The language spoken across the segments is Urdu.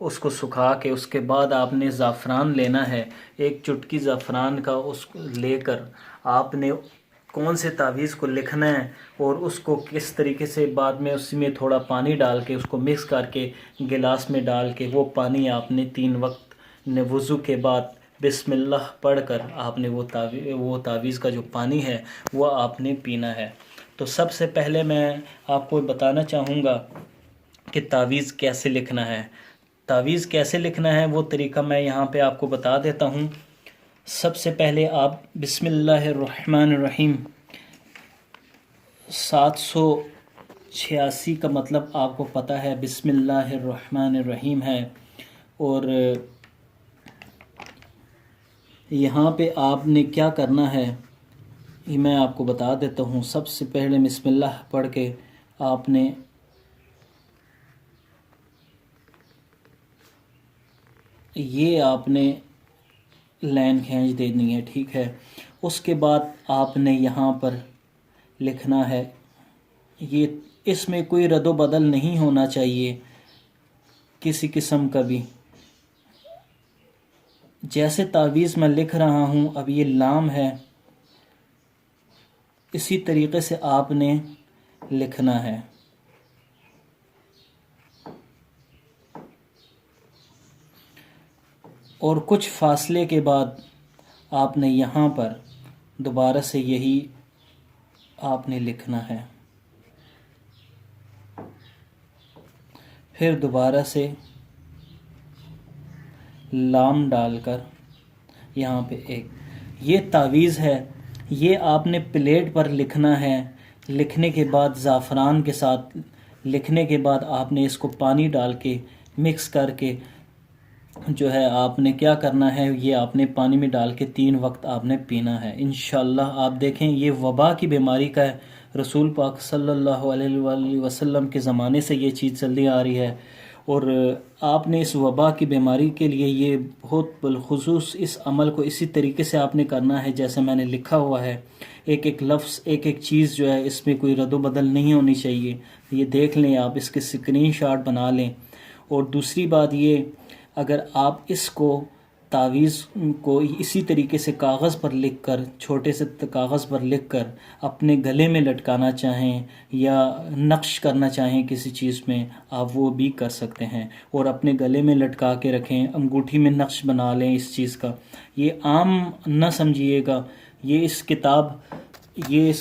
اس کو سکھا کے اس کے بعد آپ نے زعفران لینا ہے، ایک چٹکی زعفران کا اس لے کر آپ نے کون سے تعویذ کو لکھنا ہے اور اس کو کس طریقے سے بعد میں اس میں تھوڑا پانی ڈال کے اس کو مکس کر کے گلاس میں ڈال کے وہ پانی آپ نے 3 وقت وضو کے بعد بسم اللہ پڑھ کر آپ نے وہ تعویذ کا جو پانی ہے وہ آپ نے پینا ہے۔ تو سب سے پہلے میں آپ کو بتانا چاہوں گا کہ تعویذ کیسے لکھنا ہے۔ تعویذ کیسے لکھنا ہے وہ طریقہ میں یہاں پہ آپ کو بتا دیتا ہوں۔ سب سے پہلے آپ بسم اللہ الرحمن الرحیم 786 کا مطلب آپ کو پتہ ہے، بسم اللہ الرحمن الرحیم ہے، اور یہاں پہ آپ نے کیا کرنا ہے یہ میں آپ کو بتا دیتا ہوں۔ سب سے پہلے بسم اللہ پڑھ کے آپ نے یہ لائن کھینچ دینی ہے، ٹھیک ہے۔ اس کے بعد آپ نے یہاں پر لکھنا ہے، یہ اس میں کوئی رد و بدل نہیں ہونا چاہیے کسی قسم کا بھی۔ جیسے تعویذ میں لکھ رہا ہوں اب یہ لام ہے، اسی طریقے سے آپ نے لکھنا ہے۔ اور کچھ فاصلے کے بعد آپ نے یہاں پر دوبارہ سے یہی آپ نے لکھنا ہے، پھر دوبارہ سے لام ڈال کر یہاں پہ ایک یہ تعویذ ہے، یہ آپ نے پلیٹ پر لکھنا ہے۔ لکھنے کے بعد زعفران کے ساتھ لکھنے کے بعد آپ نے اس کو پانی ڈال کے مکس کر کے جو ہے آپ نے کیا کرنا ہے، یہ آپ نے پانی میں ڈال کے 3 وقت آپ نے پینا ہے۔ انشاءاللہ آپ دیکھیں یہ وبا کی بیماری کا ہے، رسول پاک صلی اللہ علیہ وآلہ وسلم کے زمانے سے یہ چیز چلی آ رہی ہے، اور آپ نے اس وبا کی بیماری کے لیے یہ بہت بالخصوص اس عمل کو اسی طریقے سے آپ نے کرنا ہے جیسے میں نے لکھا ہوا ہے۔ ایک ایک لفظ ایک ایک چیز جو ہے اس میں کوئی رد و بدل نہیں ہونی چاہیے۔ یہ دیکھ لیں آپ، اس کے اسکرین شاٹ بنا لیں۔ اور دوسری بات یہ، اگر آپ اس کو تعویذ کو اسی طریقے سے کاغذ پر لکھ کر چھوٹے سے کاغذ پر لکھ کر اپنے گلے میں لٹکانا چاہیں یا نقش کرنا چاہیں کسی چیز میں، آپ وہ بھی کر سکتے ہیں، اور اپنے گلے میں لٹکا کے رکھیں، انگوٹھی میں نقش بنا لیں اس چیز کا۔ یہ عام نہ سمجھیے گا، یہ اس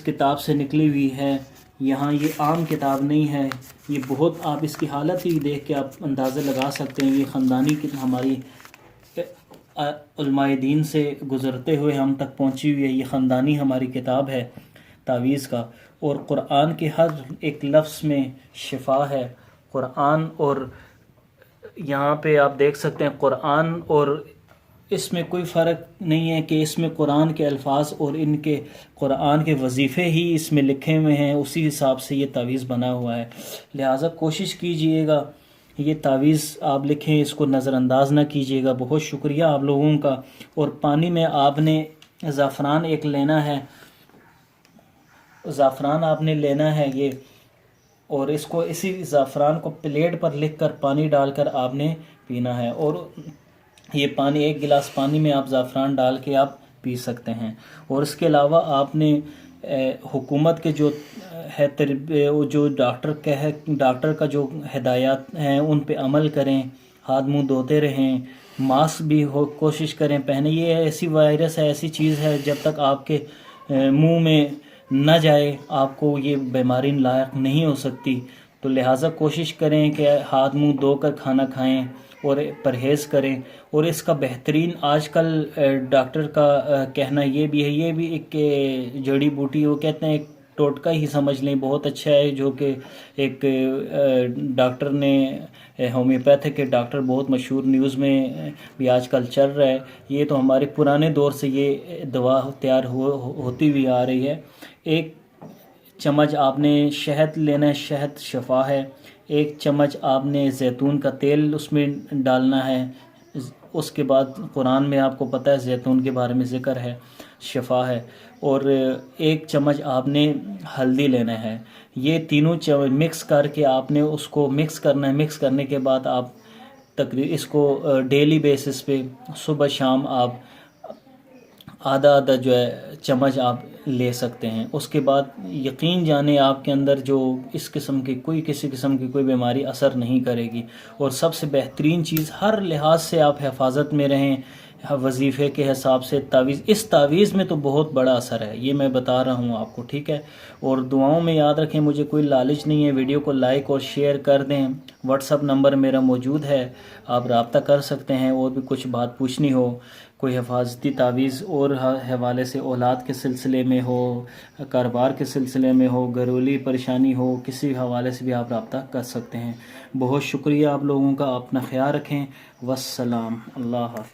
کتاب سے نکلی ہوئی ہے، یہاں یہ عام کتاب نہیں ہے، یہ بہت آپ اس کی حالت ہی دیکھ کے آپ اندازہ لگا سکتے ہیں، یہ خاندانی ہماری علماء دین سے گزرتے ہوئے ہم تک پہنچی ہوئی ہے، یہ خاندانی ہماری کتاب ہے تعویذ کا۔ اور قرآن کے ہر ایک لفظ میں شفا ہے، قرآن، اور یہاں پہ آپ دیکھ سکتے ہیں قرآن، اور اس میں کوئی فرق نہیں ہے کہ اس میں قرآن کے الفاظ اور ان کے قرآن کے وظیفے ہی اس میں لکھے ہوئے ہیں، اسی حساب سے یہ تعویذ بنا ہوا ہے۔ لہٰذا کوشش کیجئے گا یہ تعویذ آپ لکھیں، اس کو نظر انداز نہ کیجیے گا۔ بہت شکریہ آپ لوگوں کا۔ اور پانی میں آپ نے زعفران ایک لینا ہے، زعفران آپ نے لینا ہے یہ، اور اس کو اسی زعفران کو پلیٹ پر لکھ کر پانی ڈال کر آپ نے پینا ہے، اور یہ پانی 1 گلاس پانی میں آپ زعفران ڈال کے آپ پی سکتے ہیں۔ اور اس کے علاوہ آپ نے حکومت کے جو ہے جو ڈاکٹر کا جو ہدایات ہیں ان پہ عمل کریں، ہاتھ منہ دھوتے رہیں، ماسک بھی کوشش کریں پہنے۔ یہ ایسی وائرس ہے، ایسی چیز ہے جب تک آپ کے منہ میں نہ جائے آپ کو یہ بیماری لاحق نہیں ہو سکتی، تو لہٰذا کوشش کریں کہ ہاتھ منہ دھو کر کھانا کھائیں اور پرہیز کریں۔ اور اس کا بہترین آج کل ڈاکٹر کا کہنا یہ بھی ہے، یہ بھی ایک جڑی بوٹی، وہ کہتے ہیں ایک ٹوٹکا ہی سمجھ لیں، بہت اچھا ہے، جو کہ ایک ڈاکٹر نے ہومیوپیتھک کے ڈاکٹر بہت مشہور نیوز میں بھی آج کل چل رہا ہے۔ یہ تو ہمارے پرانے دور سے یہ دوا تیار ہوتی ہوئی آ رہی ہے۔ 1 چمچ آپ نے شہد لینا ہے، شہد شفا ہے۔ 1 چمچ آپ نے زیتون کا تیل اس میں ڈالنا ہے۔ اس کے بعد قرآن میں آپ کو پتہ ہے زیتون کے بارے میں ذکر ہے، شفا ہے۔ اور 1 چمچ آپ نے ہلدی لینا ہے۔ یہ تینوں مکس کر کے آپ نے اس کو مکس کرنا ہے۔ مکس کرنے کے بعد آپ اس کو ڈیلی بیسس پہ صبح شام آپ آدھا آدھا جو ہے چمچ آپ لے سکتے ہیں. اس کے بعد یقین جانیں آپ کے اندر جو اس قسم کی کسی قسم کی کوئی بیماری اثر نہیں کرے گی. اور سب سے بہترین چیز، ہر لحاظ سے آپ حفاظت میں رہیں، وظیفے کے حساب سے اس تعویذ میں تو بہت بڑا اثر ہے، یہ میں بتا رہا ہوں آپ کو، ٹھیک ہے. اور دعاؤں میں یاد رکھیں، مجھے کوئی لالچ نہیں ہے. ویڈیو کو لائک اور شیئر کر دیں. واٹس اپ نمبر میرا موجود ہے، آپ رابطہ کر سکتے ہیں. اور بھی کچھ بات پوچھنی ہو، کوئی حفاظتی تعویذ اور حوالے سے، اولاد کے سلسلے میں ہو، کاروبار کے سلسلے میں ہو، گھریلو پریشانی ہو، کسی حوالے سے بھی آپ رابطہ کر سکتے ہیں. بہت شکریہ آپ لوگوں کا. اپنا خیال رکھیں. والسلام. اللہ حافظ.